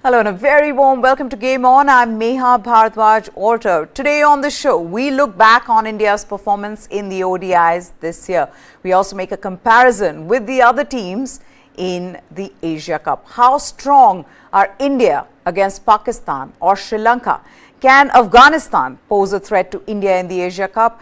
Hello and a very warm welcome to Game On. I'm Meha Bharadwaj Alter. Today on the show, we look back on India's performance in the ODIs this year. We also make a comparison with the other teams in the Asia Cup. How strong are India against Pakistan or Sri Lanka? Can Afghanistan pose a threat to India in the Asia Cup?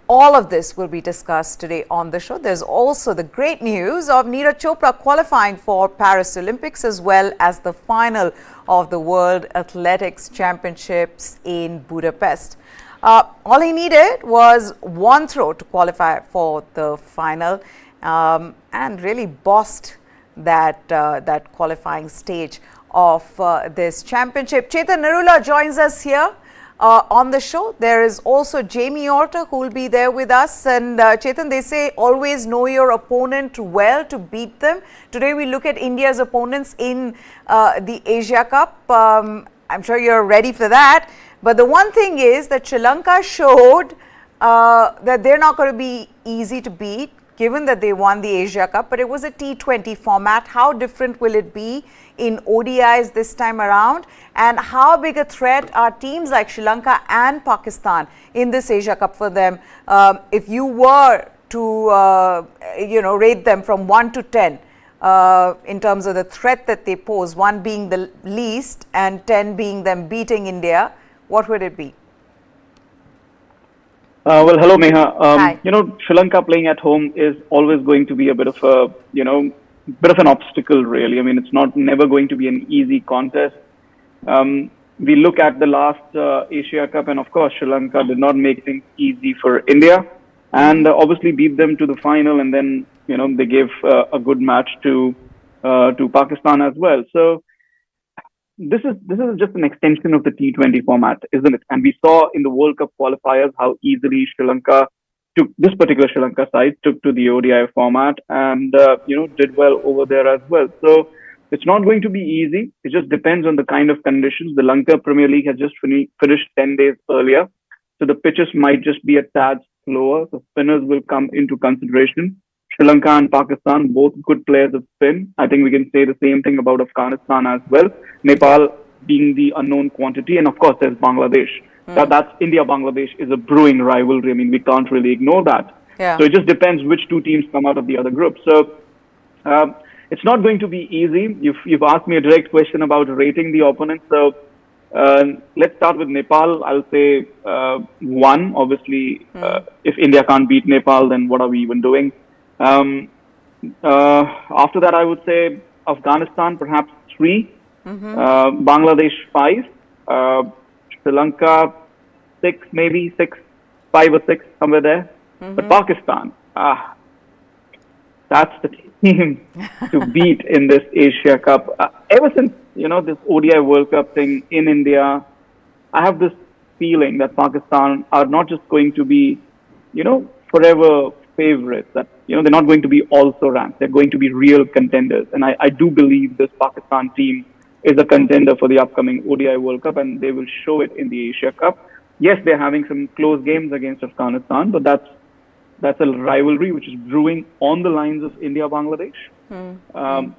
All of this will be discussed today on the show. There's also the great news of Neeraj Chopra qualifying for Paris Olympics as well as the final of the World Athletics Championships in Budapest. All he needed was one throw to qualify for the final and really bossed that qualifying stage of this championship. Chetan Narula joins us here. On the show, there is also Jamie Alter who will be there with us. And Chetan, they say always know your opponent well to beat them. Today we look at India's opponents in the Asia Cup. I'm sure you're ready for that. But the one thing is that Sri Lanka showed that they're not going to be easy to beat, given that they won the Asia Cup, but it was a T20 format. How different will it be in ODIs this time around? And how big a threat are teams like Sri Lanka and Pakistan in this Asia Cup for them? If you were to, rate them from 1 to 10 in terms of the threat that they pose, 1 being the least and 10 being them beating India, what would it be? Well, hello, Meha. Sri Lanka playing at home is always going to be a bit of a, bit of an obstacle, really. I mean, it's never going to be an easy contest. We look at the last Asia Cup, and of course, Sri Lanka did not make things easy for India, and obviously beat them to the final, and then they gave a good match to Pakistan as well. So this is just an extension of the T20 format, isn't it? And we saw in the World Cup qualifiers how easily this particular Sri Lanka side took to the ODI format and did well over there as well. So it's not going to be easy. It just depends on the kind of conditions. The Lanka Premier League has just finished 10 days earlier, so the pitches might just be a tad slower. So spinners will come into consideration. Sri Lanka and Pakistan, both good players of spin. I think we can say the same thing about Afghanistan as well. Nepal being the unknown quantity, and of course there's Bangladesh. That's India-Bangladesh is a brewing rivalry. I mean, we can't really ignore that. Yeah. So it just depends which two teams come out of the other group. So it's not going to be easy. You've asked me a direct question about rating the opponents. So let's start with Nepal. I'll say 1. Obviously, if India can't beat Nepal, then what are we even doing? After that, I would say Afghanistan, perhaps 3. Bangladesh 5. Sri Lanka 6, maybe 6, 5 or 6, somewhere there. But Pakistan, that's the team to beat in this Asia Cup. Ever since this ODI World Cup thing in India, I have this feeling that Pakistan are not just going to be forever favorites, that they're not going to be also ranked. They're going to be real contenders, and I do believe this Pakistan team is a contender for the upcoming ODI World Cup, and they will show it in the Asia Cup. Yes, they're having some close games against Afghanistan, but that's a rivalry which is brewing on the lines of India-Bangladesh.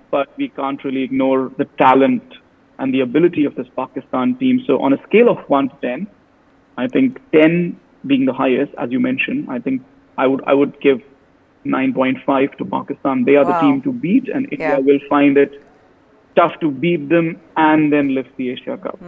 But we can't really ignore the talent and the ability of this Pakistan team. So on a scale of 1 to 10, I think 10 being the highest, as you mentioned, I think I would give 9.5 to Pakistan. They are the team to beat, and India will find it tough to beat them and then lift the Asia Cup.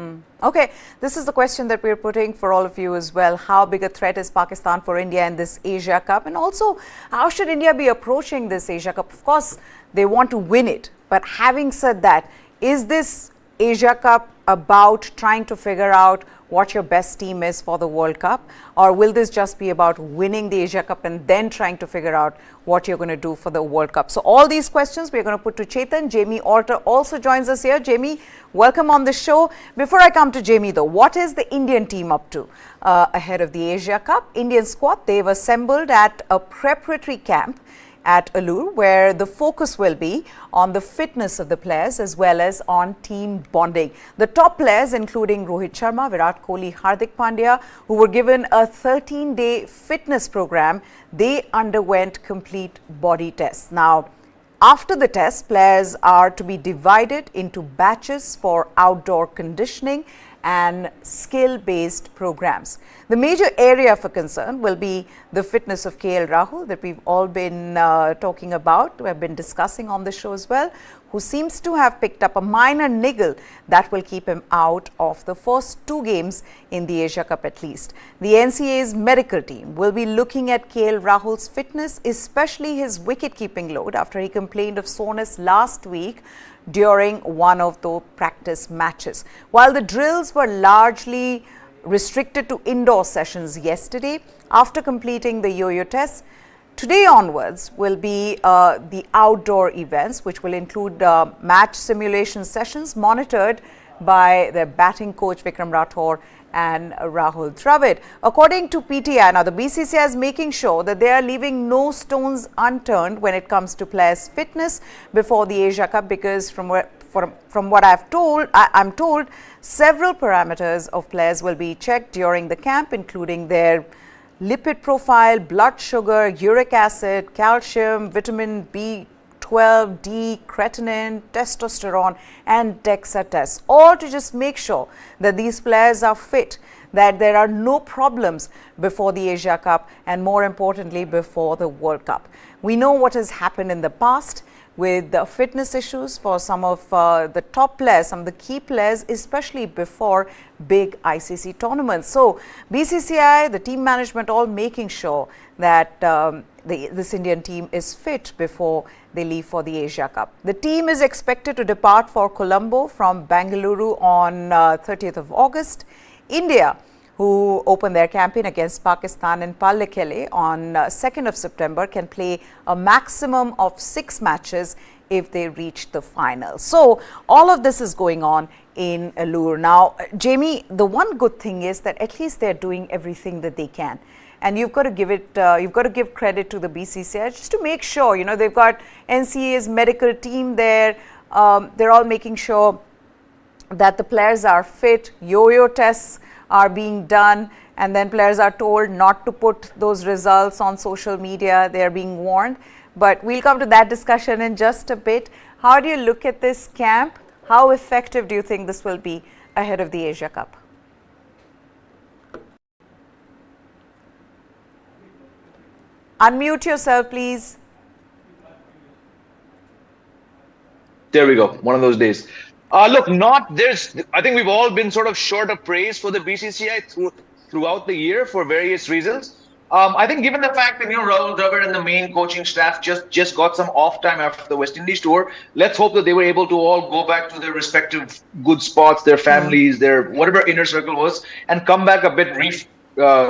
Okay, this is the question that we're putting for all of you as well. How big a threat is Pakistan for India in this Asia Cup? And also, how should India be approaching this Asia Cup? Of course, they want to win it. But having said that, is this Asia Cup about trying to figure out what your best team is for the World Cup? Or will this just be about winning the Asia Cup and then trying to figure out what you're going to do for the World Cup? So all these questions we're going to put to Chetan. Jamie Alter also joins us here. Jamie, welcome on the show. Before I come to Jamie though, what is the Indian team up to ahead of the Asia Cup? Indian squad, they've assembled at a preparatory camp at Allur, where the focus will be on the fitness of the players as well as on team bonding. The top players, including Rohit Sharma, Virat Kohli, Hardik Pandya, who were given a 13-day fitness program, they underwent complete body tests. Now, After the test, players are to be divided into batches for outdoor conditioning and skill-based programs. The major area for concern will be the fitness of KL Rahul that we've all been talking about, we have been discussing on the show as well, who seems to have picked up a minor niggle that will keep him out of the first 2 games in the Asia Cup at least. The NCA's medical team will be looking at KL Rahul's fitness, especially his wicket-keeping load after he complained of soreness last week during one of the practice matches. While the drills were largely restricted to indoor sessions yesterday, after completing the yo-yo test, today onwards will be the outdoor events, which will include match simulation sessions monitored by their batting coach Vikram Rathore and Rahul Dravid. According to PTI, now the BCCI is making sure that they are leaving no stones unturned when it comes to players' fitness before the Asia Cup, because from what I'm told, several parameters of players will be checked during the camp, including their lipid profile, blood sugar, uric acid, calcium, vitamin B12, D, creatinine, testosterone and DEXA tests, all to just make sure that these players are fit, that there are no problems before the Asia Cup and more importantly before the World Cup. We know what has happened in the past with the fitness issues for some of the top players, some of the key players, especially before big ICC tournaments. So BCCI, the team management, all making sure that this Indian team is fit before they leave for the Asia Cup. The team is expected to depart for Colombo from Bengaluru on 30th of August. India, who opened their campaign against Pakistan in Pallekele on 2nd of September, can play a maximum of 6 matches if they reach the final. So all of this is going on in Allur. Now, Jamie, the one good thing is that at least they're doing everything that they can. And you've got to give it, you've got to give credit to the BCCI just to make sure, you know, they've got NCA's medical team there. They're all making sure that the players are fit, yo-yo tests are being done, and then players are told not to put those results on social media. They are being warned. But we'll come to that discussion in just a bit. How do you look at this camp? How effective do you think this will be ahead of the Asia Cup? Unmute yourself, please. There we go. One of those days. Look, I think we've all been sort of short of praise for the BCCI throughout the year for various reasons. I think given the fact that, Rahul Dravid and the main coaching staff just got some off time after the West Indies tour, let's hope that they were able to all go back to their respective good spots, their families, their whatever inner circle was, and come back a bit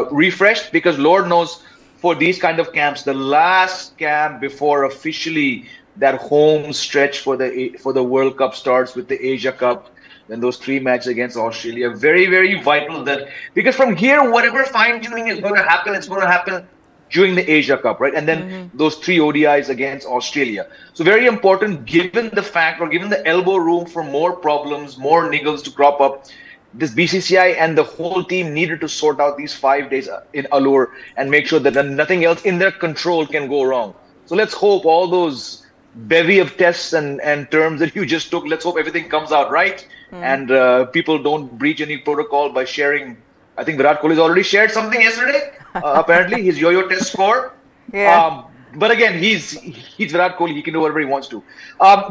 refreshed, because Lord knows for these kind of camps, the last camp before officially that home stretch for the World Cup starts with the Asia Cup, then those 3 matches against Australia, very, very vital, that because from here, whatever fine-tuning is going to happen, it's going to happen during the Asia Cup, right? And then those 3 ODIs against Australia. So very important, given the fact, or given the elbow room for more problems, more niggles to crop up, this BCCI and the whole team needed to sort out these 5 days in Allur and make sure that nothing else in their control can go wrong. So let's hope all those bevy of tests and terms that you just took, let's hope everything comes out right, and people don't breach any protocol by sharing. I think Virat Kohli has already shared something yesterday, apparently, his yo-yo test score. Yeah. But again, he's Virat Kohli. He can do whatever he wants to.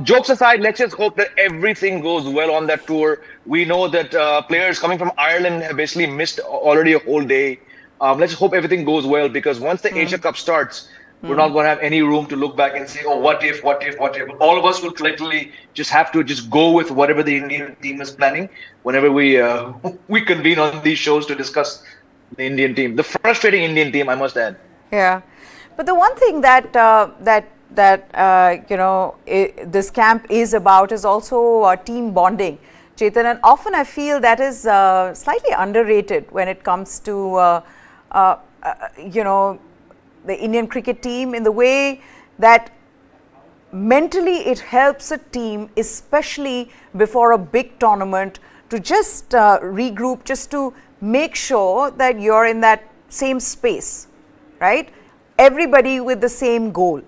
Jokes aside, let's just hope that everything goes well on that tour. We know that players coming from Ireland have basically missed already a whole day. Let's hope everything goes well, because once the Asia Cup starts, we're not going to have any room to look back and say, oh, what if? All of us will collectively just have to just go with whatever the Indian team is planning whenever we convene on these shows to discuss the Indian team. The frustrating Indian team, I must add. Yeah. But the one thing that this camp is about is also team bonding, Chetan, and often I feel that is slightly underrated when it comes to the Indian cricket team, in the way that mentally it helps a team, especially before a big tournament, to just regroup, just to make sure that you're in that same space, right? Everybody with the same goal.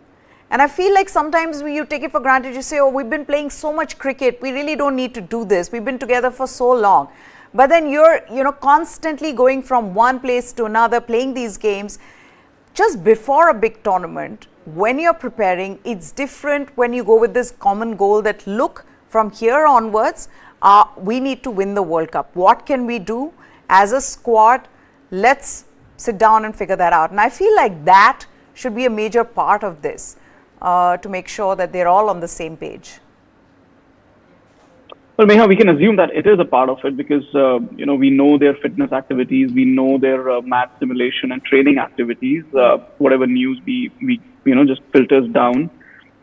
And I feel like sometimes you take it for granted. You say, oh, we've been playing so much cricket. We really don't need to do this. We've been together for so long. But then you're, constantly going from one place to another, playing these games. Just before a big tournament, when you're preparing, it's different when you go with this common goal that, look, from here onwards, we need to win the World Cup. What can we do as a squad? Let's sit down and figure that out. And I feel like that should be a major part of this to make sure that they're all on the same page. Well, Meha, we can assume that it is a part of it because, we know their fitness activities, we know their match simulation and training activities, whatever news we just filters down.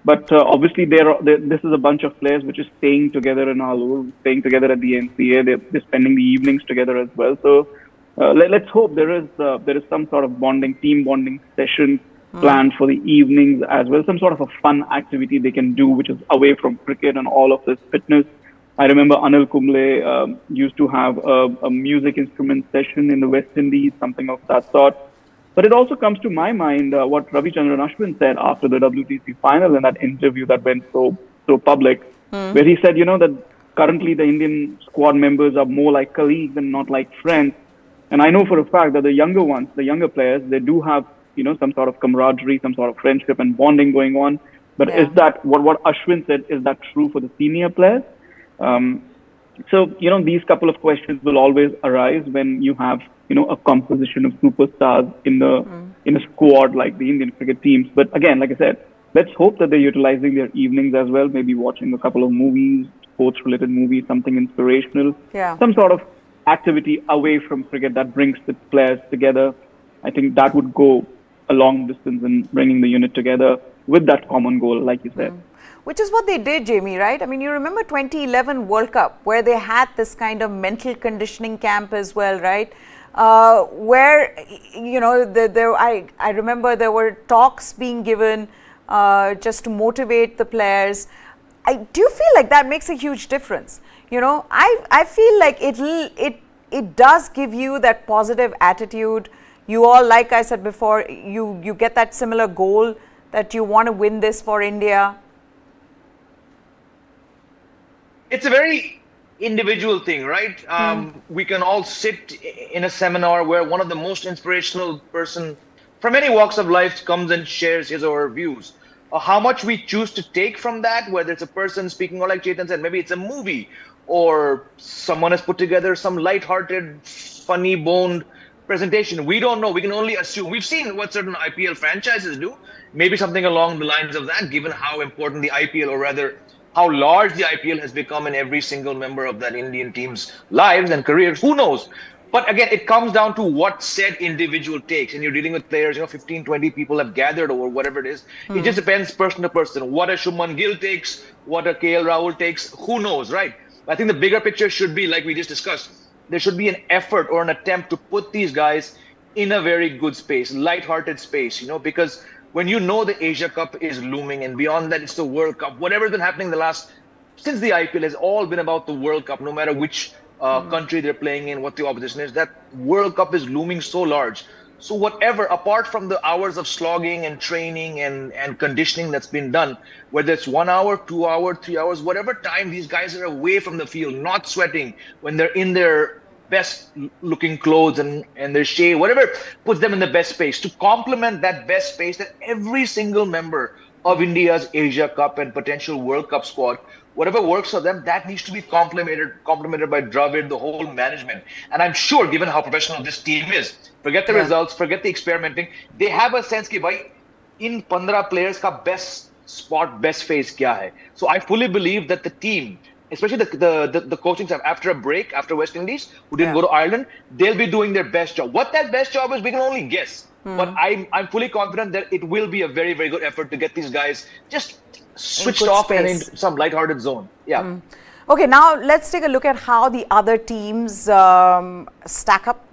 But obviously, this is a bunch of players which is staying together in Alur, staying together at the NCA. They're spending the evenings together as well. So let's hope there is some sort of team bonding session planned for the evenings as well. Some sort of a fun activity they can do, which is away from cricket and all of this fitness. I remember Anil Kumble used to have a music instrument session in the West Indies, something of that sort. But it also comes to my mind what Ravichandran Ashwin said after the WTC final in that interview that went so public, where he said, that currently the Indian squad members are more like colleagues and not like friends. And I know for a fact that the younger players, they do have, some sort of camaraderie, some sort of friendship and bonding going on. But is that what Ashwin said, is that true for the senior players? So, these couple of questions will always arise when you have, a composition of superstars in a squad like the Indian cricket teams. But again, like I said, let's hope that they're utilizing their evenings as well, maybe watching a couple of movies, sports-related movies, something inspirational, some sort of activity away from cricket that brings the players together. I think that would go a long distance in bringing the unit together with that common goal, like you said. Which is what they did, Jamie, right? I mean, you remember 2011 World Cup, where they had this kind of mental conditioning camp as well, right? Where, I remember there were talks being given just to motivate the players. Do you feel like that makes a huge difference? I feel like it does give you that positive attitude. You all, like I said before, you get that similar goal that you want to win this for India. It's a very individual thing, right? We can all sit in a seminar where one of the most inspirational person from any walks of life comes and shares his or her views. How much we choose to take from that, whether it's a person speaking or like Chetan said, maybe it's a movie or someone has put together some light-hearted, funny-boned presentation. We don't know. We can only assume. We've seen what certain IPL franchises do. Maybe something along the lines of that, given how important the IPL, or rather how large the IPL has become in every single member of that Indian team's lives and careers. Who knows? But again, it comes down to what said individual takes. And you're dealing with players, 15, 20 people have gathered or whatever it is. It just depends person to person. What a Shubman Gill takes, what a KL Rahul takes, who knows, right? I think the bigger picture should be, like we just discussed, there should be an effort or an attempt to put these guys in a very good space, light-hearted space, because when the Asia Cup is looming, and beyond that, it's the World Cup. Whatever's been happening since the IPL has all been about the World Cup, no matter which country they're playing in, what the opposition is. That World Cup is looming so large. So whatever, apart from the hours of slogging and training and conditioning that's been done, whether it's 1 hour, 2 hours, 3 hours, whatever time these guys are away from the field, not sweating, when they're in their best looking clothes and their shave, whatever puts them in the best space, to complement that best space that every single member of India's Asia Cup and potential World Cup squad, whatever works for them, that needs to be complemented by Dravid, the whole management. And I'm sure, given how professional this team is, forget the results, forget the experimenting, they have a sense that, bhai, in 15 players ka best spot, best phase kya hai. So I fully believe that the team, especially the coaching staff, after a break, after West Indies, who didn't go to Ireland, they'll be doing their best job. What that best job is, we can only guess. But I'm fully confident that it will be a very, very good effort to get these guys just switched off and into some lighthearted zone. Yeah. Okay, now let's take a look at how the other teams stack up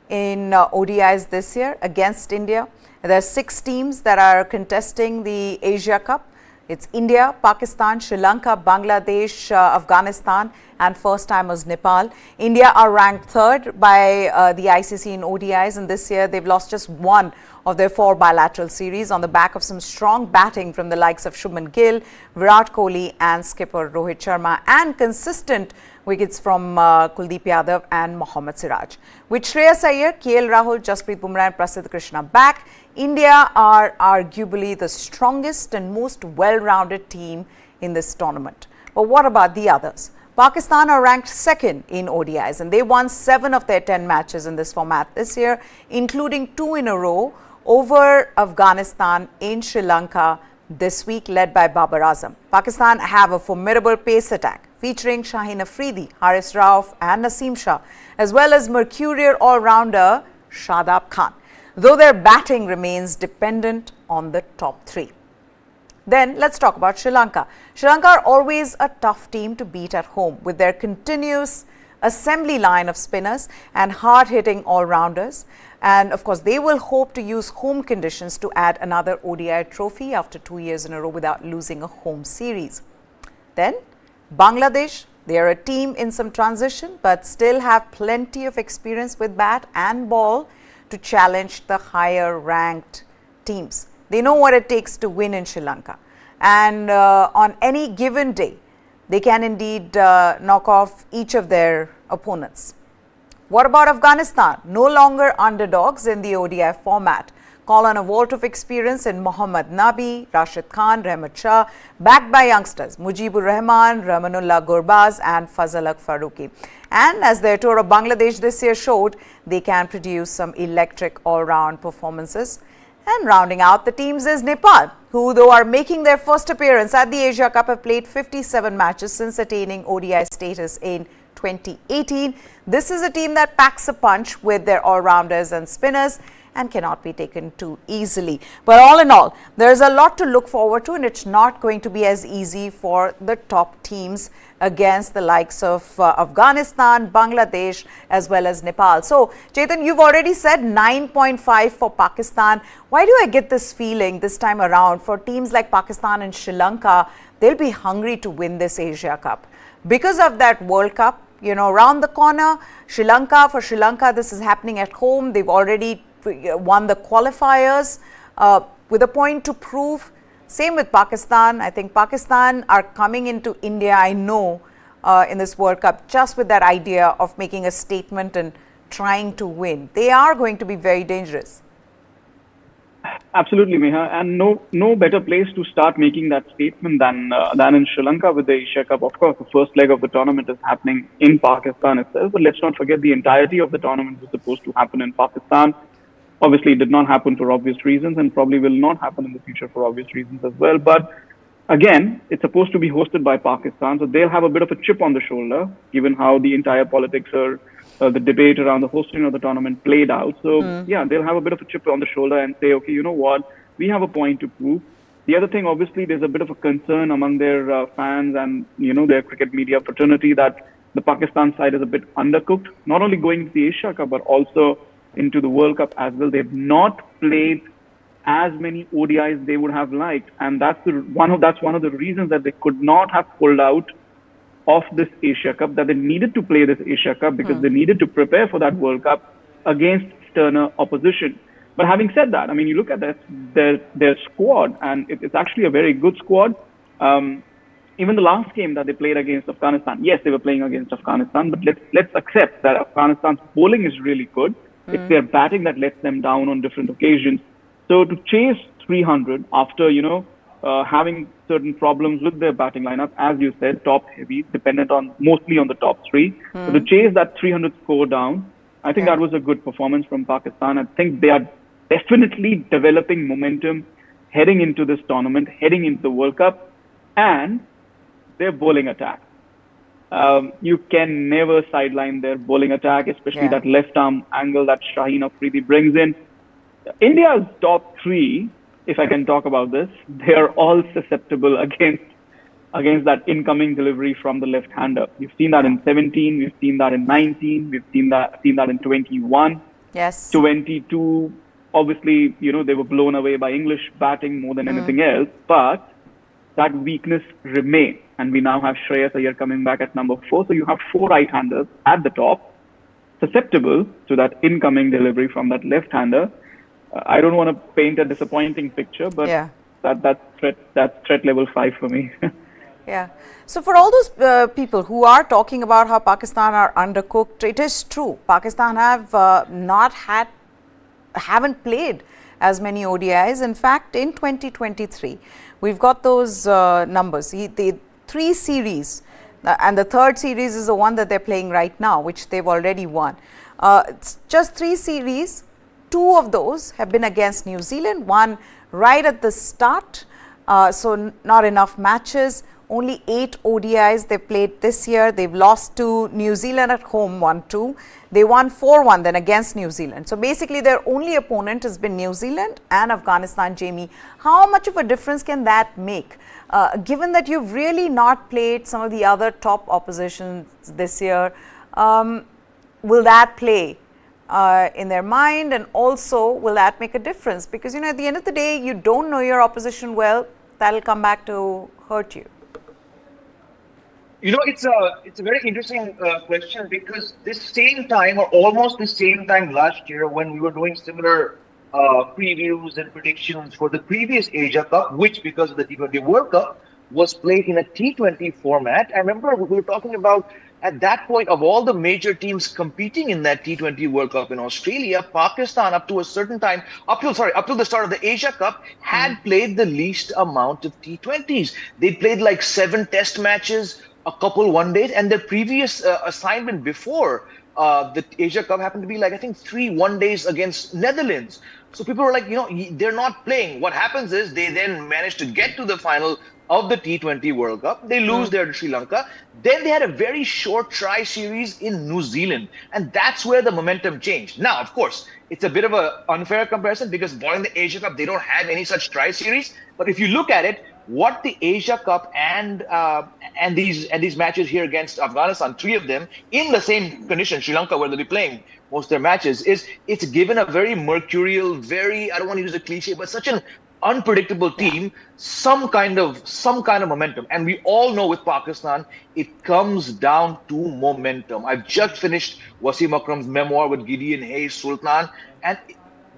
in ODIs this year against India. There are 6 teams that are contesting the Asia Cup. It's India, Pakistan, Sri Lanka, Bangladesh, Afghanistan and first-timers Nepal. India are ranked third by the ICC in ODIs, and this year they've lost just one of their 4 bilateral series on the back of some strong batting from the likes of Shubman Gill, Virat Kohli and skipper Rohit Sharma, and consistent wickets from Kuldeep Yadav and Mohammad Siraj. With Shreyas Iyer, KL Rahul, Jasprit Bumrah and Prasidh Krishna back, India are arguably the strongest and most well-rounded team in this tournament. But what about the others? Pakistan are ranked second in ODIs, and they won 7 of their 10 matches in this format this year, including 2 in a row over Afghanistan in Sri Lanka this week, led by Babar Azam. Pakistan have a formidable pace attack featuring Shaheen Afridi, Haris Rauf and Naseem Shah, as well as mercurial all-rounder Shadab Khan, though their batting remains dependent on the top 3. Then let's talk about Sri Lanka. Sri Lanka are always a tough team to beat at home with their continuous assembly line of spinners and hard-hitting all-rounders. And of course, they will hope to use home conditions to add another ODI trophy after 2 years in a row without losing a home series. Then Bangladesh, they are a team in some transition but still have plenty of experience with bat and ball to challenge the higher ranked teams. They know what it takes to win in Sri Lanka, and on any given day they can indeed knock off each of their opponents. What about Afghanistan? No longer underdogs in the ODI format. Call on a vault of experience in Mohammad Nabi, Rashid Khan, Rahmat Shah, backed by youngsters Mujibur Rahman, Rahmanullah Gurbaz and Fazalak Farooqi. And as their tour of Bangladesh this year showed, they can produce some electric all-round performances. And rounding out the teams is Nepal, who though are making their first appearance at the Asia Cup have played 57 matches since attaining ODI status in 2018. This is a team that packs a punch with their all-rounders and spinners and cannot be taken too easily. But all in all, there's a lot to look forward to, and it's not going to be as easy for the top teams against the likes of Afghanistan, Bangladesh as well as Nepal. So Chetan, you've already said 9.5 for Pakistan. Why do I get this feeling this time around for teams like Pakistan and Sri Lanka, they'll be hungry to win this Asia Cup because of that World Cup, you know, around the corner. For Sri Lanka, this is happening at home. They've already won the qualifiers with a point to prove. Same with Pakistan. I think Pakistan are coming into India, I know, in this World Cup just with that idea of making a statement and trying to win. They are going to be very dangerous. Absolutely, Meha, and no better place to start making that statement than in Sri Lanka with the Asia Cup. Of course, the first leg of the tournament is happening in Pakistan itself, but let's not forget the entirety of the tournament was supposed to happen in Pakistan. Obviously, it did not happen for obvious reasons and probably will not happen in the future for obvious reasons as well. But again, it's supposed to be hosted by Pakistan, so they'll have a bit of a chip on the shoulder, given how the entire politics or the debate around the hosting of the tournament played out. So, yeah, they'll have a bit of a chip on the shoulder and say, okay, you know what, we have a point to prove. The other thing, obviously, there's a bit of a concern among their fans and, you know, their cricket media fraternity that the Pakistan side is a bit undercooked, not only going to the Asia Cup, but also into the World Cup as well. They've not played as many ODIs they would have liked, and that's one of the reasons that they could not have pulled out of this Asia Cup, that they needed to play this Asia Cup because they needed to prepare for that World Cup against sterner opposition. But having said that, I mean, you look at their squad, and it's actually a very good squad. Even the last game that they played against Afghanistan, yes, they were playing against Afghanistan, but let's accept that Afghanistan's bowling is really good. It's their batting that lets them down on different occasions. So to chase 300 after, you know, having certain problems with their batting lineup, as you said, top heavy, dependent on mostly on the top 3. So to chase that 300 score down, I think that was a good performance from Pakistan. I think they are definitely developing momentum heading into this tournament, heading into the World Cup, and their bowling attack. You can never sideline their bowling attack, especially that left arm angle that Shaheen Afridi brings in. India's top 3, if I can talk about this, they are all susceptible against that incoming delivery from the left-hander. We've seen that in 17, we've seen that in 19, we've seen that in 21. Yes. 22, obviously, you know, they were blown away by English batting more than anything else, but that weakness remain. And we now have Shreyas Iyer coming back at number 4. So you have 4 right-handers at the top, susceptible to that incoming delivery from that left-hander. I don't want to paint a disappointing picture, but that's threat level 5 for me. Yeah. So for all those people who are talking about how Pakistan are undercooked, it is true. Pakistan haven't played as many ODIs. In fact, in 2023, we've got those numbers. The 3 series, and the 3rd series is the one that they're playing right now, which they've already won. It's just 3 series. 2 of those have been against New Zealand, 1 right at the start, so not enough matches. Only 8 ODIs they've played this year. They've lost to New Zealand at home 1-2. They won 4-1 then against New Zealand. So basically their only opponent has been New Zealand and Afghanistan. Jamie, how much of a difference can that make? Given that you've really not played some of the other top oppositions this year, will that play in their mind, and also will that make a difference? Because, you know, at the end of the day, you don't know your opposition well, that'll come back to hurt you. You know, it's a very interesting question, because this same time, or almost the same time last year, when we were doing similar previews and predictions for the previous Asia Cup, which because of the T20 World Cup was played in a T20 format. I remember we were talking about, at that point, of all the major teams competing in that T20 World Cup in Australia, Pakistan up to a certain time, up till the start of the Asia Cup, had played the least amount of T20s. They played like 7 test matches, a couple one-days, and their previous assignment before the Asia Cup happened to be like, I think, 3 one-days against Netherlands. So people were like, you know, they're not playing. What happens is they then manage to get to the final of the T20 World Cup. They lose there to Sri Lanka. Then they had a very short try series in New Zealand. And that's where the momentum changed. Now, of course, it's a bit of an unfair comparison, because during the Asia Cup, they don't have any such try series. But if you look at it, what the Asia Cup and these matches here against Afghanistan, 3 of them in the same condition, Sri Lanka, where they'll be playing most of their matches, it's given a very mercurial, very, I don't want to use a cliche, but such an unpredictable team, some kind of momentum. And we all know with Pakistan, it comes down to momentum. I've just finished Wasim Akram's memoir with Gideon Hayes Sultan, and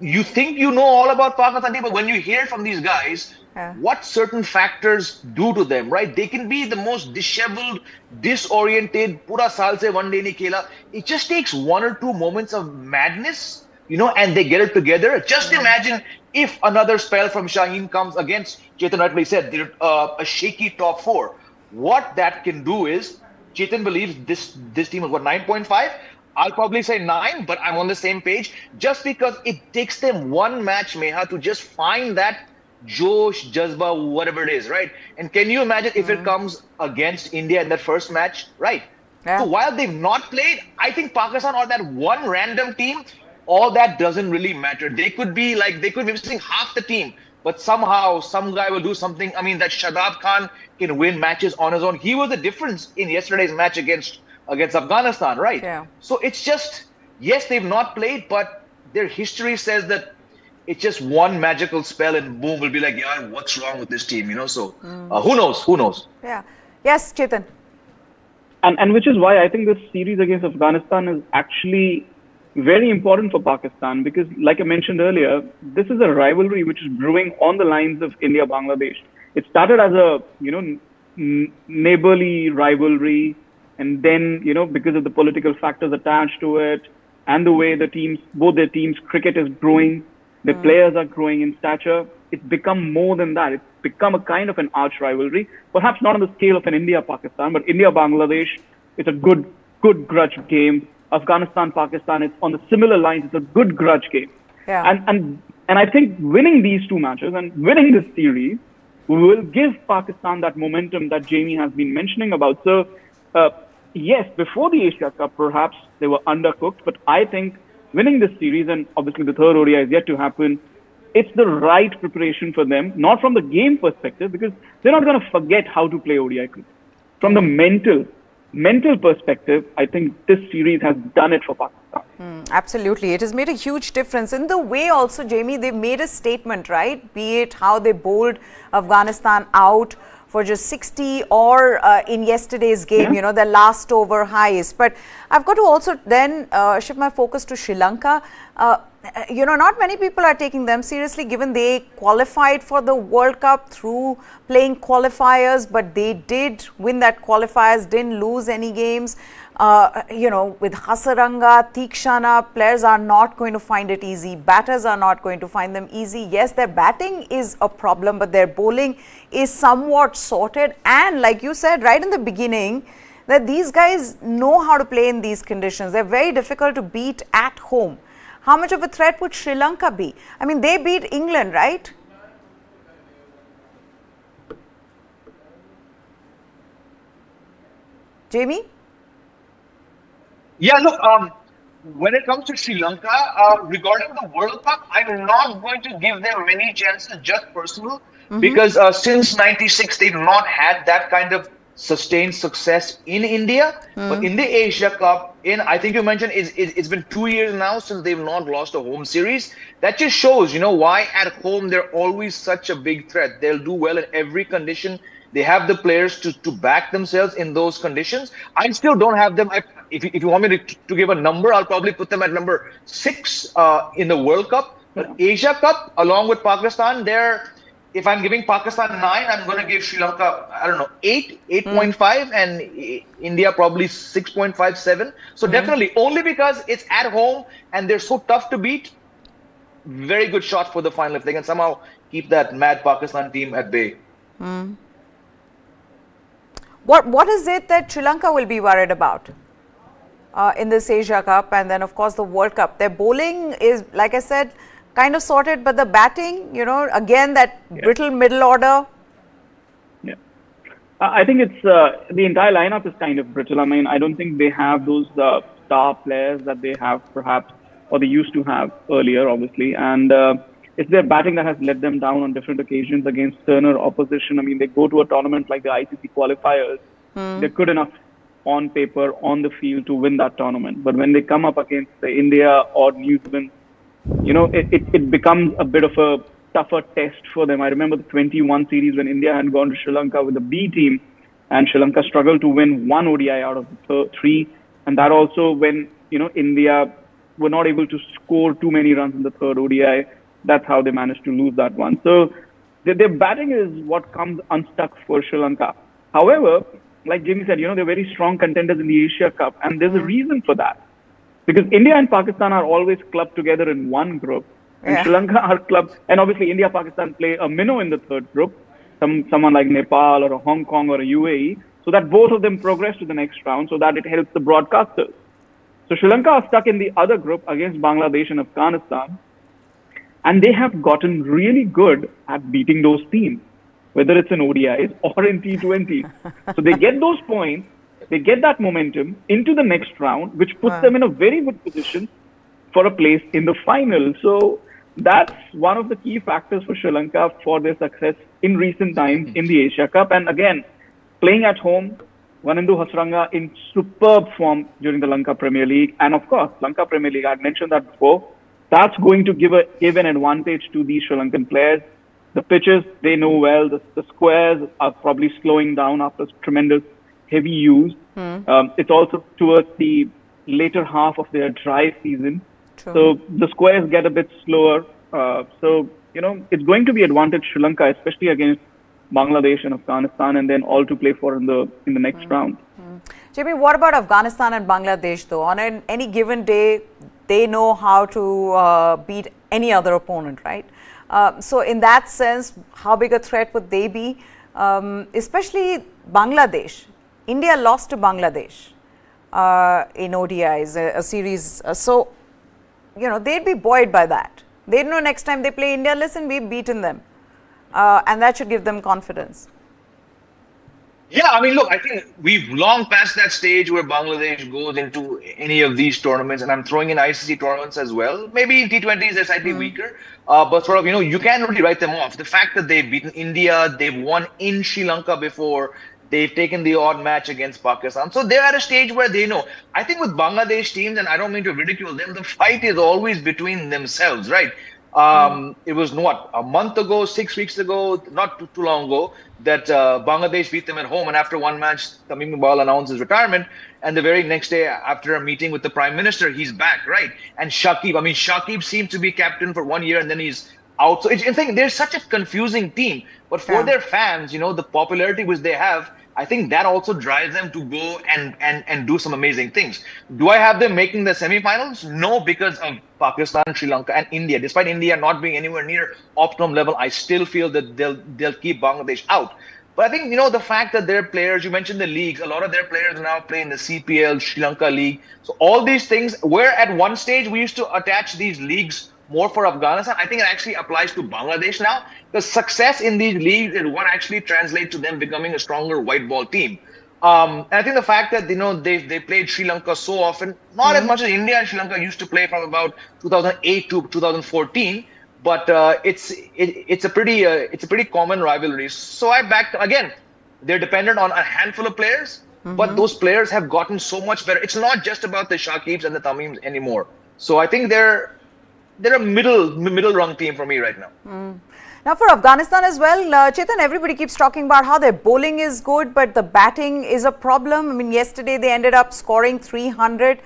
you think you know all about Pakistan, but when you hear from these guys what certain factors do to them, right? They can be the most disheveled, disoriented, pura saal se one day nahi khela. It just takes 1 or 2 moments of madness, you know, and they get it together. Just imagine if another spell from Shaheen comes against, Chetan rightly said, a shaky top 4. What that can do is, Chetan believes this team is what, 9.5? I'll probably say 9, but I'm on the same page, just because it takes them 1 match, Meha, to just find that Josh, Jazba, whatever it is, right? And can you imagine if it comes against India in that first match, right? Yeah. So while they've not played, I think Pakistan or that one random team, all that doesn't really matter. They could be missing half the team, but somehow some guy will do something. I mean, that Shadab Khan can win matches on his own. He was the difference in yesterday's match against Afghanistan, right? Yeah. So it's just, yes, they've not played, but their history says that it's just one magical spell and boom, we'll be like, yeah, what's wrong with this team, you know? So who knows? Yeah. Yes, Chetan. And which is why I think this series against Afghanistan is actually very important for Pakistan, because like I mentioned earlier, this is a rivalry which is brewing on the lines of India-Bangladesh. It started as a, neighborly rivalry, and then, because of the political factors attached to it and the way both their teams' cricket is growing, the players are growing in stature, it's become more than that. It's become a kind of an arch rivalry, perhaps not on the scale of an India-Pakistan, but India-Bangladesh, it's a good grudge game. Afghanistan-Pakistan, it's on the similar lines, it's a good grudge game. Yeah. And I think winning these 2 matches and winning this series will give Pakistan that momentum that Jamie has been mentioning about. So, yes, before the Asia Cup, perhaps they were undercooked, but I think winning this series, and obviously the 3rd ODI is yet to happen, it's the right preparation for them, not from the game perspective, because they're not going to forget how to play ODI cricket. From the mental perspective, I think this series has done it for Pakistan. Absolutely. It has made a huge difference. In the way also, Jamie, they've made a statement, right? Be it how they bowled Afghanistan out for just 60, or in yesterday's game, the last over highs. But I've got to also then shift my focus to Sri Lanka. Not many people are taking them seriously, given they qualified for the World Cup through playing qualifiers, but they did win that qualifiers, didn't lose any games. With Hasaranga, Tikshana, players are not going to find it easy. Batters are not going to find them easy. Yes, their batting is a problem, but their bowling is somewhat sorted. And like you said right in the beginning, that these guys know how to play in these conditions. They're very difficult to beat at home. How much of a threat would Sri Lanka be? I mean, they beat England, right? Jamie? Yeah, look, when it comes to Sri Lanka, regarding the World Cup, I'm not going to give them many chances, just personal, because since '96, they've not had that kind of sustained success in India. But in the Asia Cup, I think you mentioned, it's been 2 years now since they've not lost a home series. That just shows, why at home they're always such a big threat. They'll do well in every condition. They have the players to back themselves in those conditions. I still don't have them. If you want me to give a number, I'll probably put them at number 6 in the World Cup. But Asia Cup, along with Pakistan, if I'm giving Pakistan 9, I'm going to give Sri Lanka, 8, 8.5, and India probably 6.57. So definitely, only because it's at home and they're so tough to beat, very good shot for the final if they can somehow keep that mad Pakistan team at bay. What is it that Sri Lanka will be worried about in this Asia Cup, and then of course the World Cup? Their bowling is, like I said, kind of sorted, but the batting, again that brittle middle order. Yeah, I think it's the entire lineup is kind of brittle. I mean, I don't think they have those star players that they have perhaps, or they used to have earlier, obviously, and it's their batting that has let them down on different occasions against sterner opposition. I mean, they go to a tournament like the ICC qualifiers, they're good enough on paper, on the field to win that tournament. But when they come up against India or New Zealand, it becomes a bit of a tougher test for them. I remember the 21 series when India had gone to Sri Lanka with the B team, and Sri Lanka struggled to win one ODI out of the 3. And that also when, India were not able to score too many runs in the third ODI. That's how they managed to lose that one. So their batting is what comes unstuck for Sri Lanka. However, like Jimmy said, they're very strong contenders in the Asia Cup, and there's a reason for that. Because India and Pakistan are always clubbed together in one group, and Sri Lanka are clubbed, and obviously India, Pakistan play a minnow in the third group, someone like Nepal or a Hong Kong or a UAE, so that both of them progress to the next round, so that it helps the broadcasters. So Sri Lanka are stuck in the other group against Bangladesh and Afghanistan, and they have gotten really good at beating those teams, whether it's in ODIs or in T20s. So they get those points, they get that momentum into the next round, which puts them in a very good position for a place in the final. So that's one of the key factors for Sri Lanka for their success in recent times in the Asia Cup. And again, playing at home, Vanendu Hasaranga in superb form during the Lanka Premier League. And of course, Lanka Premier League, I had mentioned that before, that's going to give an advantage to these Sri Lankan players. The pitches, they know well. The squares are probably slowing down after tremendous heavy use. It's also towards the later half of their dry season. True. So the squares get a bit slower. It's going to be advantage Sri Lanka, especially against Bangladesh and Afghanistan, and then all to play for in the next round. Jamie, what about Afghanistan and Bangladesh though? On any given day, they know how to beat any other opponent, right? So in that sense, how big a threat would they be? Especially Bangladesh. India lost to Bangladesh in ODIs, a series. They'd be buoyed by that. They know next time they play India, listen, we've beaten them. And that should give them confidence. Yeah, I mean, look, I think we've long passed that stage where Bangladesh goes into any of these tournaments, and I'm throwing in ICC tournaments as well. Maybe in T20s, they're slightly weaker, but sort of, you can't really write them off. The fact that they've beaten India, they've won in Sri Lanka before, they've taken the odd match against Pakistan. So they're at a stage where they know. I think with Bangladesh teams, and I don't mean to ridicule them, the fight is always between themselves, right? It was what, a month ago, 6 weeks ago, not too long ago, that Bangladesh beat them at home. And after one match, Tamim Iqbal announced his retirement. And the very next day, after a meeting with the Prime Minister, he's back, right? And Shakib seemed to be captain for 1 year and then he's out. So I think there's such a confusing team. But for their fans, the popularity which they have, I think that also drives them to go and do some amazing things. Do I have them making the semifinals? No, because of Pakistan, Sri Lanka, and India. Despite India not being anywhere near optimum level, I still feel that they'll keep Bangladesh out. But I think, the fact that their players, you mentioned the leagues, a lot of their players now play in the CPL, Sri Lanka League. So all these things, where at one stage we used to attach these leagues more for Afghanistan, I think it actually applies to Bangladesh now. The success in these leagues is what actually translates to them becoming a stronger white ball team. And I think the fact that they played Sri Lanka so often, not as much as India and Sri Lanka used to play from about 2008 to 2014, but it's a pretty common rivalry. So I backed again. They're dependent on a handful of players, but those players have gotten so much better. It's not just about the Shakibs and the Tamims anymore. So I think they're a middle rung team for me right now. Now for Afghanistan as well, Chetan, everybody keeps talking about how their bowling is good, but the batting is a problem. I mean, yesterday they ended up scoring 300.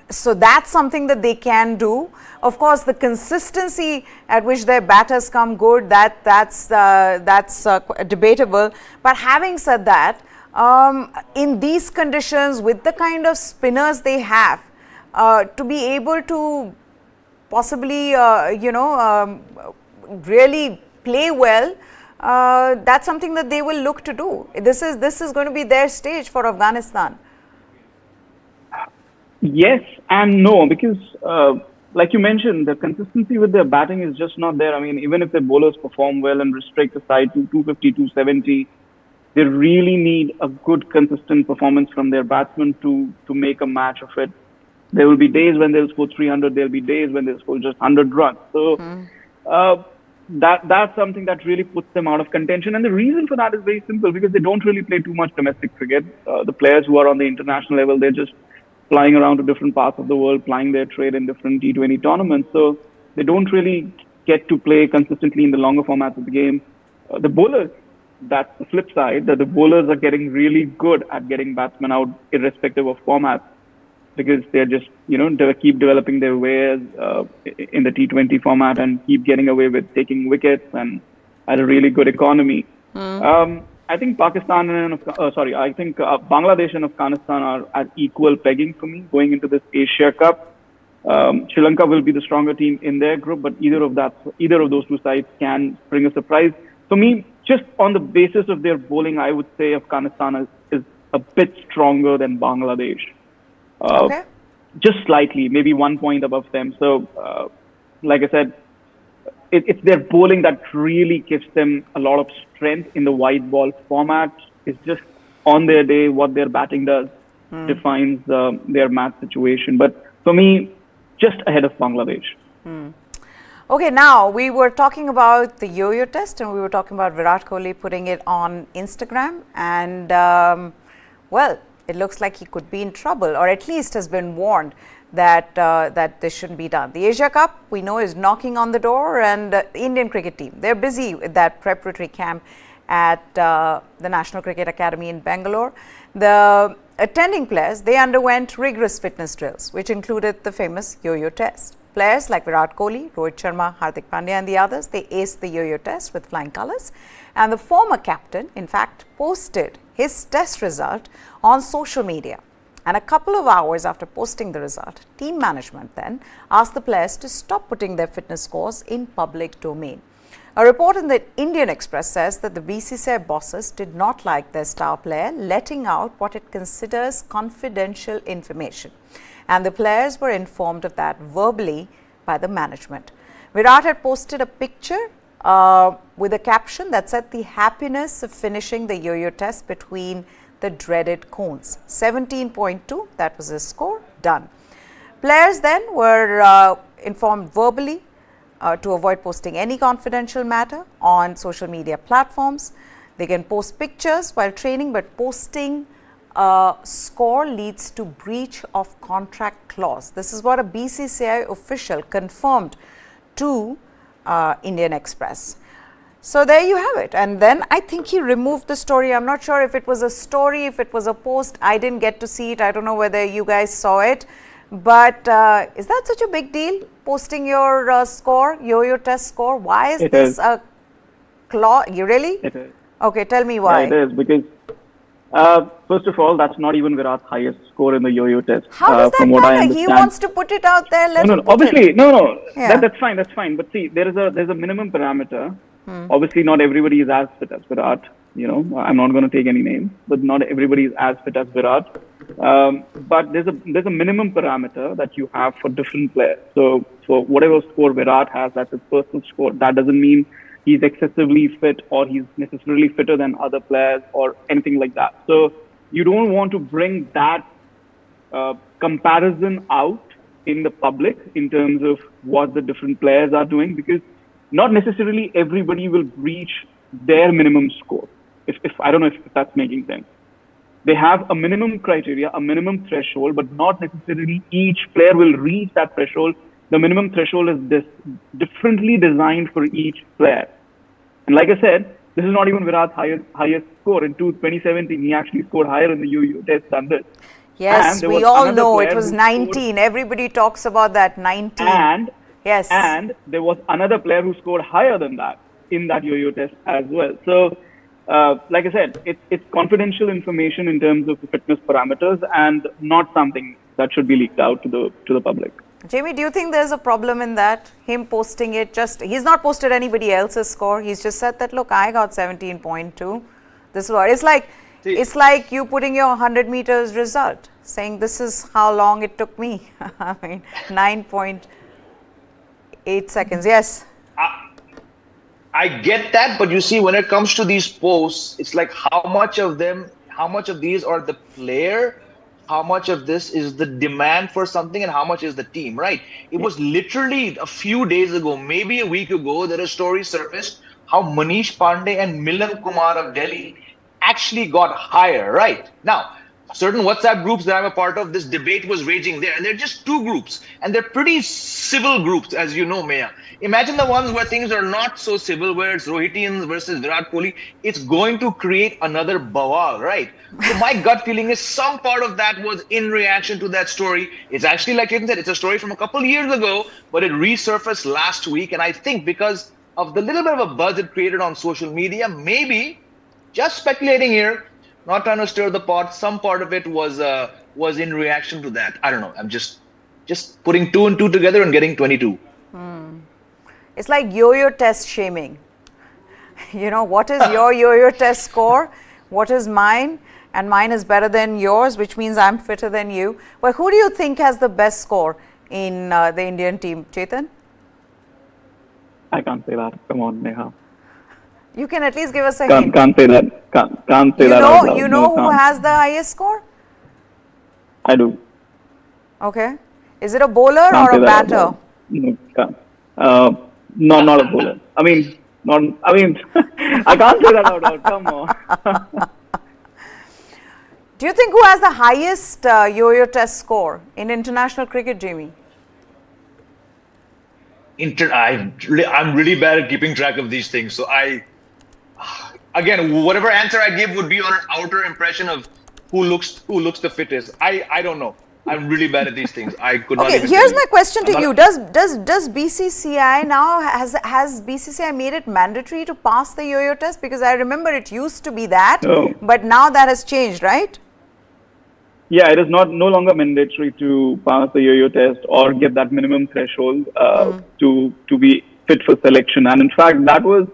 So that's something that they can do. Of course, the consistency at which their batters come good, that's debatable. But having said that, in these conditions, with the kind of spinners they have, to be able to possibly, really play well, that's something that they will look to do. This is going to be their stage for Afghanistan. Yes and no, because like you mentioned, the consistency with their batting is just not there. I mean, even if their bowlers perform well and restrict the side to 250, 270, they really need a good, consistent performance from their batsmen to make a match of it. There will be days when they'll score 300. There'll be days when they'll score just 100 runs. So that's something that really puts them out of contention. And the reason for that is very simple, because they don't really play too much domestic cricket. The players who are on the international level, they're just flying around to different parts of the world, plying their trade in different T20 tournaments. So they don't really get to play consistently in the longer formats of the game. The bowlers, that's the flip side, that the bowlers are getting really good at getting batsmen out irrespective of formats, because they're just, they keep developing their ways in the T20 format and keep getting away with taking wickets and at a really good economy. I think Bangladesh and Afghanistan are at equal pegging for me going into this Asia Cup. Sri Lanka will be the stronger team in their group, but either of those two sides can bring a surprise. For me, just on the basis of their bowling, I would say Afghanistan is a bit stronger than Bangladesh. Okay. Just slightly, maybe 1 point above them. So, like I said, it's their bowling that really gives them a lot of strength in the white ball format. It's just on their day, what their batting does defines their match situation. But for me, just ahead of Bangladesh. Okay, now we were talking about the yo-yo test and we were talking about Virat Kohli putting it on Instagram, and well, it looks like he could be in trouble, or at least has been warned that that this shouldn't be done. The Asia Cup, we know, is knocking on the door, and the Indian cricket team, they're busy with that preparatory camp at the National Cricket Academy in Bengaluru. The attending players, they underwent rigorous fitness drills, which included the famous yo-yo test. Players like Virat Kohli, Rohit Sharma, Hardik Pandya and the others, they aced the yo-yo test with flying colours. And the former captain, in fact, posted his test result on social media. And a couple of hours after posting the result, team management then asked the players to stop putting their fitness scores in public domain. A report in the Indian Express says that the BCCI bosses did not like their star player letting out what it considers confidential information. And the players were informed of that verbally by the management. Virat had posted a picture with a caption that said the happiness of finishing the yo-yo test between the dreaded cones. 17.2, that was his score, done. Players then were informed verbally to avoid posting any confidential matter on social media platforms. They can post pictures while training, but posting a score leads to breach of contract clause. This is what a BCCI official confirmed to Indian Express. So there you have it. And then I think he removed the story. I'm not sure if it was a story, if it was a post. I didn't get to see it. I don't know whether you guys saw it. But is that such a big deal, posting your score, yo-yo test score? Why is this a claw? You really? It is. Okay, tell me why. Yeah, it is because, first of all, that's not even Virat's highest score in the yo-yo test. How does that matter? He wants to put it out there. Let him put obviously, it. no. Yeah. That's fine. But see, there's a minimum parameter. Obviously, not everybody is as fit as Virat. I'm not going to take any names, but not everybody is as fit as Virat. But there's a minimum parameter that you have for different players. So for whatever score Virat has, that's his personal score. That doesn't mean he's excessively fit or he's necessarily fitter than other players or anything like that. So you don't want to bring that comparison out in the public in terms of what the different players are doing, because not necessarily everybody will reach their minimum score. If I don't know if that's making sense. They have a minimum criteria, a minimum threshold, but not necessarily each player will reach that threshold. The minimum threshold is differently designed for each player. And like I said, this is not even Virat's highest score. In 2017, he actually scored higher in the yo-yo test than this. Yes, we all know it was 19. Everybody talks about that 19. Yes. And there was another player who scored higher than that in that yo-yo test as well. So, like I said, it's confidential information in terms of the fitness parameters and not something that should be leaked out to the public. Jamie, do you think there's a problem in that? Him posting it, he's not posted anybody else's score. He's just said that, look, I got 17.2. This is what it's like you putting your 100 meters result, saying this is how long it took me. I mean, 9.8 seconds. Yes. I get that, but you see, when it comes to these posts, it's like how much of these are the player, how much of this is the demand for something, and how much is the team, right? It was literally a few days ago, maybe a week ago, that a story surfaced how Manish Pandey and Milan Kumar of Delhi actually got higher, right? Now, certain WhatsApp groups that I'm a part of, this debate was raging there, and they're just two groups, and they're pretty civil groups, as you know, Maya. Imagine the ones where things are not so civil, where it's Rohitians versus Virat Kohli. It's going to create another bawal, right? So my gut feeling is some part of that was in reaction to that story. It's actually, like Ketan said, it's a story from a couple of years ago, but it resurfaced last week, and I think because of the little bit of a buzz it created on social media, maybe, just speculating here, not trying to stir the pot, some part of it was in reaction to that. I don't know. I'm just putting 2 and 2 together and getting 22. It's like yo-yo test shaming. What is your yo-yo test score? What is mine? And mine is better than yours, which means I'm fitter than you. Well, who do you think has the best score in the Indian team, Chetan? I can't say that. Come on, Neha. You can at least give us a hint. Can't say that. Can't say that. You know who has the highest score? I do. Okay. Is it a bowler or a batter? No, can't. Not a bowler. I can't say that out loud. Come on. Do you think who has the highest yo-yo test score in international cricket, Jamie? I'm really bad at keeping track of these things. So again, whatever answer I give would be on an outer impression of who looks the fittest. I don't know. I'm really bad at these things. I could not. Okay, here's my question to you. Does BCCI now has BCCI made it mandatory to pass the yo-yo test? Because I remember it used to be that, but now that has changed, right? Yeah, it is no longer mandatory to pass the yo-yo test or get that minimum threshold to be fit for selection. And in fact, that was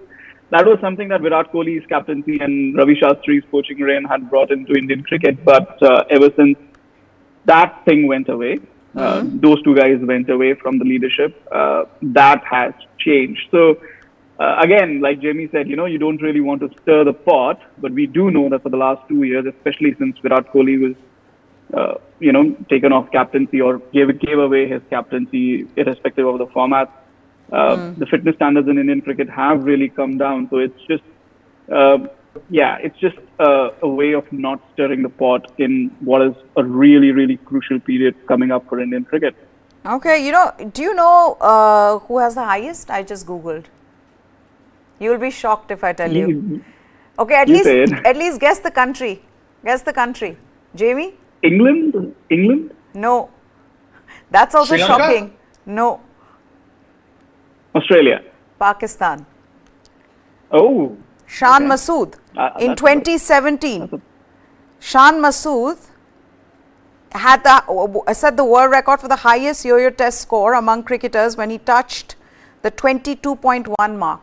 something that Virat Kohli's captaincy and Ravi Shastri's coaching reign had brought into Indian cricket. But ever since that thing went away, those two guys went away from the leadership, that has changed. So again, like Jamie said, you don't really want to stir the pot, but we do know that for the last 2 years, especially since Virat Kohli was taken off captaincy or gave away his captaincy irrespective of the format, the fitness standards in Indian cricket have really come down. So it's just, a way of not stirring the pot in what is a really, really crucial period coming up for Indian cricket. Okay, do you know who has the highest? I just Googled. You'll be shocked if I tell you. Okay, at least guess the country. Guess the country. Jamie? England? England? No. That's also Sri Lanka? shocking. No. Australia? Pakistan. Oh. Shan Masood. In 2017, Shan Masood had set the world record for the highest yo-yo test score among cricketers when he touched the 22.1 mark.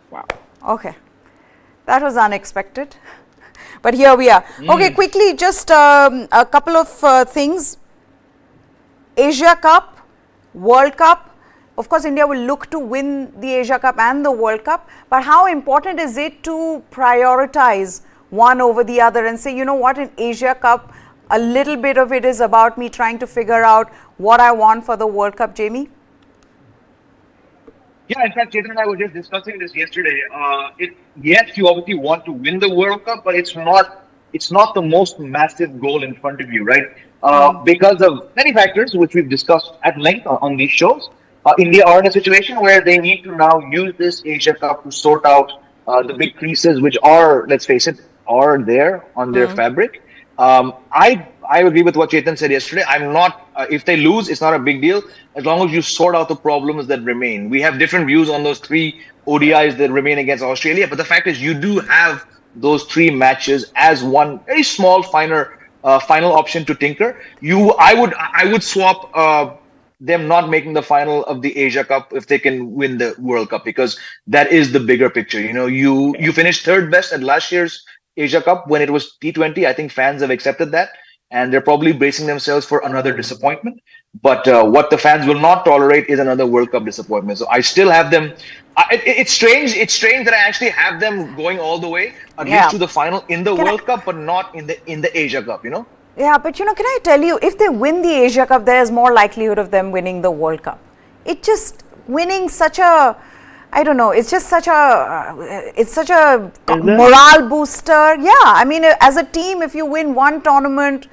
Wow. Okay. That was unexpected. But here we are. Okay, quickly, just a couple of things. Asia Cup, World Cup. Of course, India will look to win the Asia Cup and the World Cup. But how important is it to prioritize one over the other and say, you know what, in Asia Cup, a little bit of it is about me trying to figure out what I want for the World Cup, Jamie? Yeah, in fact, Chetan and I were just discussing this yesterday. Yes, you obviously want to win the World Cup, but it's not the most massive goal in front of you, right? Because of many factors, which we've discussed at length on these shows. India are in a situation where they need to now use this Asia Cup to sort out the big creases, which are, let's face it, are there on their fabric. I agree with what Chetan said yesterday. I'm not, if they lose, it's not a big deal as long as you sort out the problems that remain. We have different views on those 3 ODIs that remain against Australia, but the fact is you do have those 3 matches as one very small, final option to tinker. I would swap them not making the final of the Asia Cup if they can win the World Cup, because that is the bigger picture. You finished 3rd best at last year's Asia Cup when it was T20. I think fans have accepted that, and they're probably bracing themselves for another disappointment. But what the fans will not tolerate is another World Cup disappointment. So I still have them. It's strange. It's strange that I actually have them going all the way at least to the final in the World Cup, but not in the Asia Cup. Yeah, but can I tell you, if they win the Asia Cup, there is more likelihood of them winning the World Cup. It just winning such a, I don't know, it's just such a morale booster. Yeah, I mean, as a team, if you win one tournament,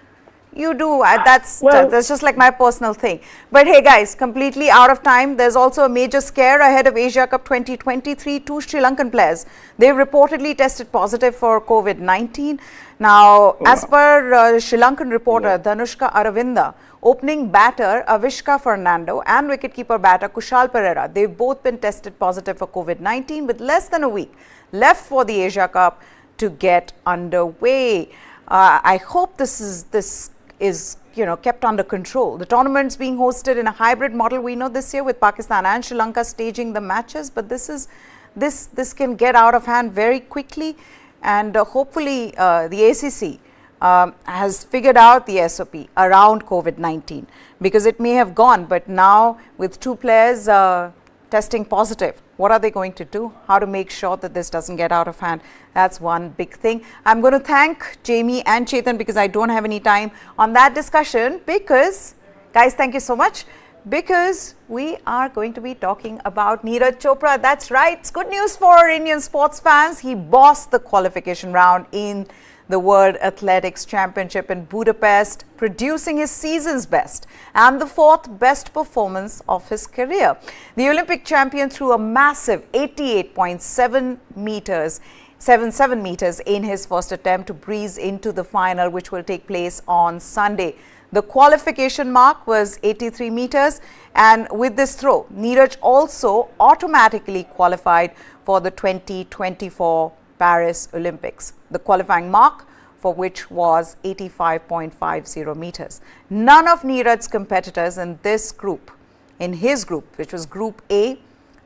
you do. That's just like my personal thing. But hey, guys, completely out of time. There's also a major scare ahead of Asia Cup 2023. 2 Sri Lankan players, they reportedly tested positive for COVID-19. Now, as per Sri Lankan reporter Dhanushka Aravinda, opening batter Avishka Fernando and wicketkeeper batter Kushal Pereira, they've both been tested positive for COVID-19 with less than a week left for the Asia Cup to get underway. I hope this is kept under control. The tournament's being hosted in a hybrid model, we know, this year, with Pakistan and Sri Lanka staging the matches, but this can get out of hand very quickly, and hopefully the ACC has figured out the SOP around COVID-19, because it may have gone, but now with 2 players testing positive, what are they going to do? How to make sure that this doesn't get out of hand? That's one big thing. I'm going to thank Jamie and Chetan, because I don't have any time on that discussion, because, guys, thank you so much, because we are going to be talking about Neeraj Chopra. That's right. It's good news for Indian sports fans. He bossed the qualification round in the World Athletics Championship in Budapest, producing his season's best and the 4th best performance of his career. The Olympic champion threw a massive 88.7 meters, 77 meters in his first attempt to breeze into the final, which will take place on Sunday. The qualification mark was 83 meters, and with this throw, Neeraj also automatically qualified for the 2024 Paris Olympics, the qualifying mark for which was 85.50 meters. None of Neeraj's competitors in his group, which was Group A,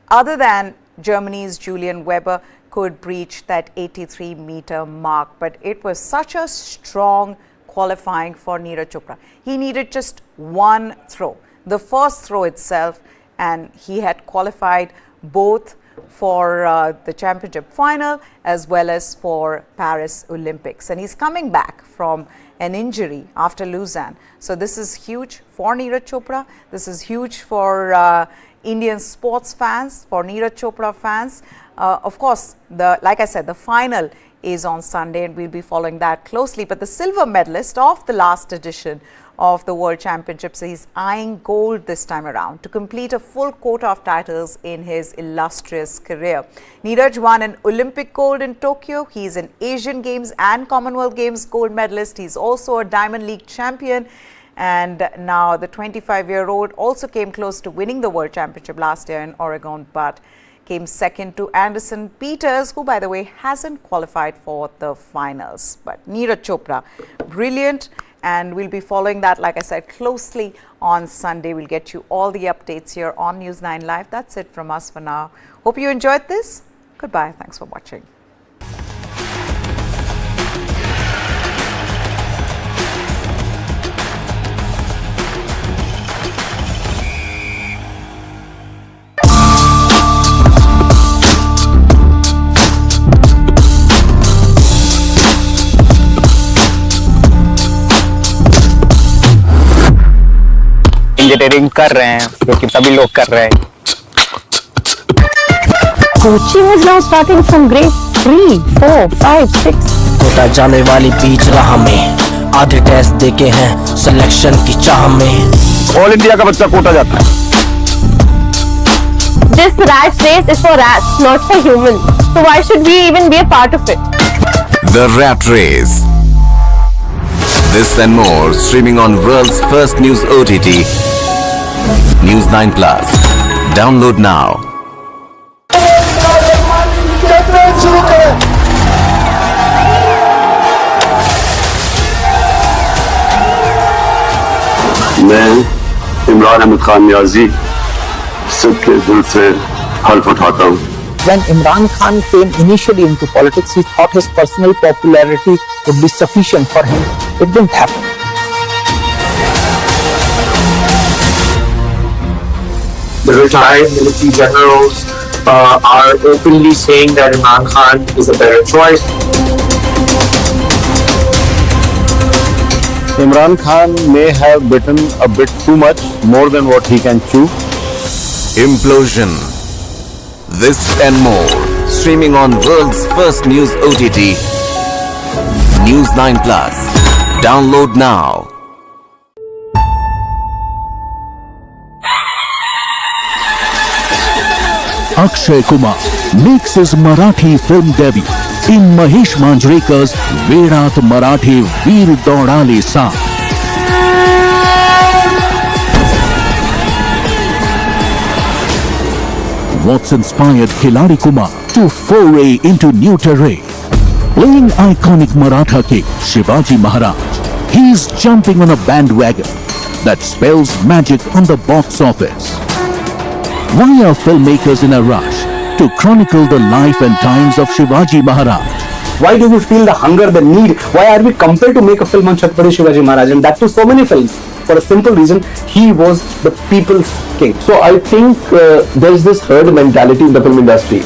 other than Germany's Julian Weber, could breach that 83-meter mark. But it was such a strong qualifying for Neeraj Chopra. He needed just one throw, the first throw itself, and he had qualified both for the championship final as well as for Paris Olympics. And he's coming back from an injury after Lausanne. So this is huge for Neeraj Chopra. This is huge for Indian sports fans, for Neeraj Chopra fans. Of course, like I said, the final is on Sunday, and we'll be following that closely. But the silver medalist of the last edition of the World Championships. He's eyeing gold this time around to complete a full quota of titles in his illustrious career. Neeraj won an Olympic gold in Tokyo. He's an Asian Games and Commonwealth Games gold medalist. He's also a Diamond League champion. And now the 25-year-old also came close to winning the World Championship last year in Oregon, but came second to Anderson Peters, who, by the way, hasn't qualified for the finals. But Neeraj Chopra, brilliant. And we'll be following that, like I said, closely on Sunday. We'll get you all the updates here on News 9 Live. That's it from us for now. Hope you enjoyed this. Goodbye. Thanks for watching. Engineering कर रहे हैं क्योंकि सभी लोग कर रहे हैं Coaching is now starting from grade 3, 4, 5, 6. Kota जाने वाली बीच राह में आधे टेस्ट देके हैं सिलेक्शन की चाह में ऑल इंडिया का बच्चा कोटा जाता है This rat race is for rats, not for humans. So why should we even be a part of it? The Rat Race. This and more streaming on world's first news OTT, News 9 Plus. Download now. मैं इमरान अहमद खान नियाजी सबके दिल से हल्फ उठाता हूँ. When Imran Khan came initially into politics, he thought his personal popularity would be sufficient for him. It didn't happen. The retired military generals are openly saying that Imran Khan is a better choice. Imran Khan may have bitten a bit too much, more than what he can chew. Implosion. This and more streaming on world's first news OTT, News 9 Plus. Download now. Akshay Kumar makes his Marathi film debut in Mahesh Manjrekar's Virat Marathi Veer Daudale Sa. What's inspired Khiladi Kumar to foray into new terrain? Playing iconic Maratha king Shivaji Maharaj, he's jumping on a bandwagon that spells magic on the box office. Why are filmmakers in a rush to chronicle the life and times of Shivaji Maharaj? Why do we feel the hunger, the need? Why are we compelled to make a film on Chhatrapati Shivaji Maharaj? And that too so many films. For a simple reason, he was the people's king. So I think there's this herd mentality in the film industry.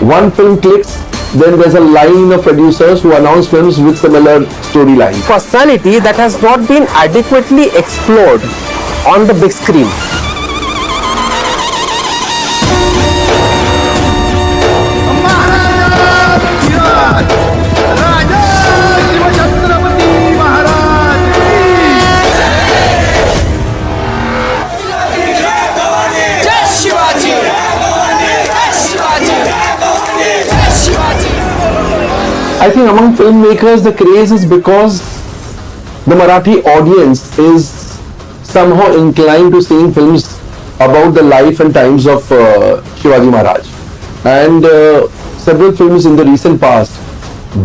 One film clicks, then there's a line of producers who announce films with similar storylines. Personality that has not been adequately explored on the big screen. I think among filmmakers the craze is because the Marathi audience is somehow inclined to seeing films about the life and times of Shivaji Maharaj, and several films in the recent past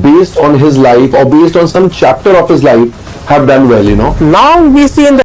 based on his life or based on some chapter of his life have done well, you know. Now we see in the